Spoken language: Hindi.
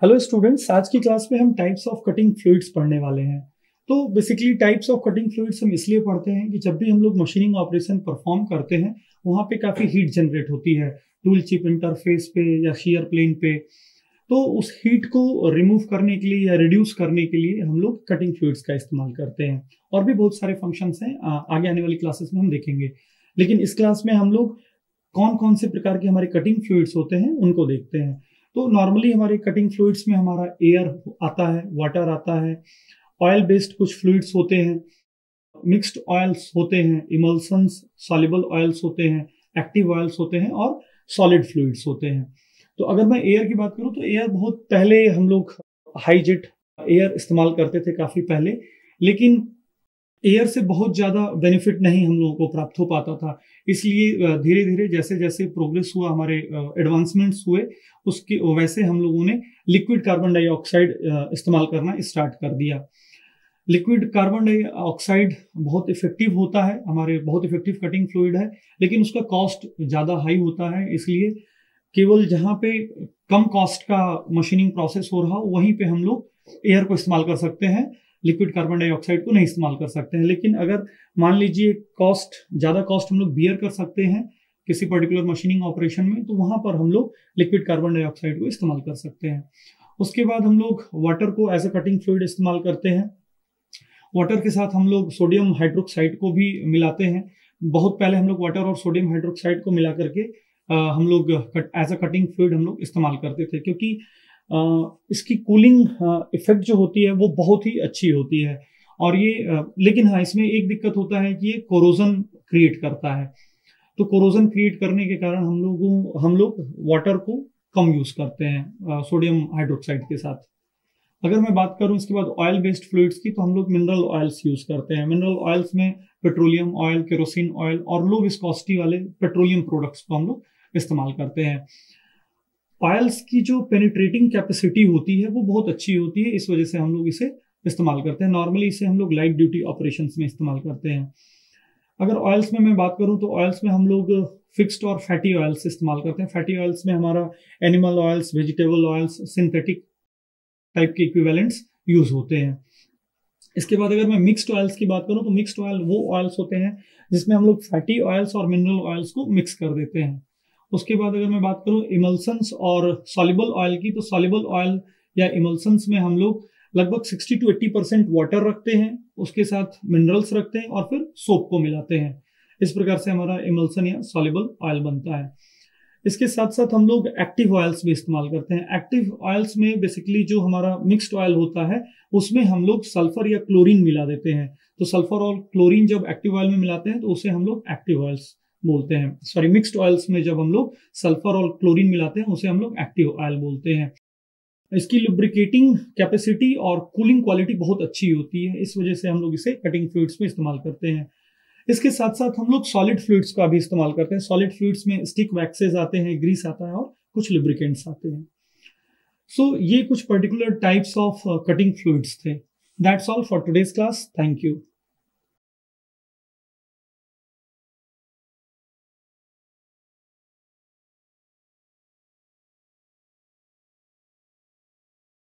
हेलो स्टूडेंट्स, आज की क्लास में हम टाइप्स ऑफ कटिंग फ्लूइड्स पढ़ने वाले हैं। तो basically types of cutting fluids हम इसलिए पढ़ते हैं कि जब भी हम लोग मशीनिंग ऑपरेशन परफॉर्म करते हैं वहाँ पे काफ़ी हीट जनरेट होती है टूल चिप इंटरफेस पे या शीयर प्लेन पे। तो उस हीट को रिमूव करने के लिए या रिड्यूस करने के लिए हम लोग कटिंग फ्लूइड्स का इस्तेमाल करते हैं। और भी बहुत सारे फंक्शंस हैं, आगे आने वाली क्लासेस में हम देखेंगे। लेकिन इस क्लास में हम लोग कौन कौन से प्रकार के हमारे कटिंग फ्लूइड्स होते हैं उनको देखते हैं। तो नॉर्मली हमारे कटिंग फ्लूइड्स में हमारा एयर आता है, वाटर आता है, ऑयल बेस्ड कुछ फ्लूइड्स होते हैं, मिक्स्ड ऑयल्स होते हैं, इमल्सन्स, सॉल्युबल ऑयल्स होते हैं, एक्टिव ऑयल्स होते हैं और सॉलिड फ्लूइड्स होते हैं। तो अगर मैं एयर की बात करूं तो एयर बहुत पहले हम लोग हाई जेट एयर इस्तेमाल करते थे काफी पहले, लेकिन एयर से बहुत ज़्यादा बेनिफिट नहीं हम लोगों को प्राप्त हो पाता था। इसलिए धीरे धीरे जैसे जैसे प्रोग्रेस हुआ, हमारे एडवांसमेंट्स हुए, उसके वैसे हम लोगों ने लिक्विड कार्बन डाइऑक्साइड इस्तेमाल करना स्टार्ट कर दिया। लिक्विड कार्बन डाइऑक्साइड बहुत इफेक्टिव होता है, हमारे बहुत इफेक्टिव कटिंग फ्लूइड है, लेकिन उसका कॉस्ट ज़्यादा हाई होता है। इसलिए केवल जहाँ पे कम कॉस्ट का मशीनिंग प्रोसेस हो रहा हो वहीं पे हम लोग एयर को इस्तेमाल कर सकते हैं, लिक्विड कार्बन डाइऑक्साइड को नहीं इस्तेमाल कर सकते हैं। लेकिन अगर मान लीजिए ज़्यादा कॉस्ट हम लोग बियर कर सकते हैं किसी पर्टिकुलर मशीनिंग ऑपरेशन में, तो वहाँ पर हम लोग लिक्विड कार्बन डाइऑक्साइड को इस्तेमाल कर सकते हैं। उसके बाद हम लोग वाटर को एज ए कटिंग फ्लूइड इस्तेमाल करते हैं। वाटर के साथ हम लोग सोडियम हाइड्रोक्साइड को भी मिलाते हैं। बहुत पहले हम लोग वाटर और सोडियम हाइड्रोक्साइड को मिला करके हम लोग एज अ कटिंग फ्लूइड हम लोग इस्तेमाल करते थे, क्योंकि इसकी कूलिंग इफेक्ट जो होती है वो बहुत ही अच्छी होती है। और ये लेकिन हाँ, इसमें एक दिक्कत होता है कि ये कोरोजन क्रिएट करता है। तो कोरोजन क्रिएट करने के कारण हम लोग वाटर को कम यूज करते हैं सोडियम हाइड्रोक्साइड के साथ। अगर मैं बात करूं इसके बाद ऑयल बेस्ड फ्लूइड्स की, तो हम लोग मिनरल ऑयल्स यूज करते हैं। मिनरल ऑयल्स में पेट्रोलियम ऑयल, केरोसिन ऑयल और लो विस्कोसिटी वाले पेट्रोलियम प्रोडक्ट्स को हम लोग इस्तेमाल करते हैं। ऑयल्स की जो पेनिट्रेटिंग कैपेसिटी होती है वो बहुत अच्छी होती है, इस वजह से हम लोग इसे इस्तेमाल करते हैं। नॉर्मली इसे हम लोग लाइट ड्यूटी ऑपरेशंस में इस्तेमाल करते हैं। अगर ऑयल्स में मैं बात करूं तो ऑयल्स में हम लोग फिक्स्ड और फैटी ऑयल्स इस्तेमाल करते हैं। फैटी ऑयल्स में हमारा animal oils, vegetable oils, synthetic type के इक्विवेलेंट्स यूज होते हैं। इसके बाद अगर मैं मिक्स्ड ऑयल्स की बात करूं तो मिक्स्ड ऑयल वो ऑयल्स होते हैं जिसमें हम लोग फैटी ऑयल्स और मिनरल ऑयल्स को मिक्स कर देते हैं। उसके बाद अगर मैं बात करूं इमल्सन्स और सॉल्युबल ऑयल की, तो सॉल्युबल ऑयल या इमल्सन्स में हम लोग लगभग 60 to 80% वाटर रखते हैं, उसके साथ मिनरल्स रखते हैं और फिर सोप को मिलाते हैं। इस प्रकार से हमारा इमल्सन या सॉल्युबल ऑयल बनता है। इसके साथ साथ हम लोग एक्टिव ऑयल्स भी इस्तेमाल करते हैं। एक्टिव ऑयल्स में बेसिकली जो हमारा मिक्स्ड ऑयल होता है उसमें हम लोग सल्फर या क्लोरीन मिला देते हैं। तो सल्फर और क्लोरीन जब एक्टिव ऑयल में मिलाते हैं तो उसे हम लोग एक्टिव ऑयल्स बोलते हैं। सॉरी, मिक्स्ड ऑयल्स में जब हम लोग सल्फर और क्लोरीन मिलाते हैं उसे हम लोग एक्टिव ऑयल बोलते हैं। इसकी लुब्रिकेटिंग कैपेसिटी और कूलिंग क्वालिटी बहुत अच्छी होती है, इस वजह से हम लोग इसे कटिंग फ्लूइड्स में इस्तेमाल करते हैं। इसके साथ साथ हम लोग सॉलिड फ्लूइड्स का भी इस्तेमाल करते हैं। सॉलिड फ्लूइड्स में स्टिक वैक्सेस आते हैं, ग्रीस आता है और कुछ लुब्रिकेंट्स आते हैं। सो ये कुछ particular types of cutting fluids थे। That's all for today's class. Thank you.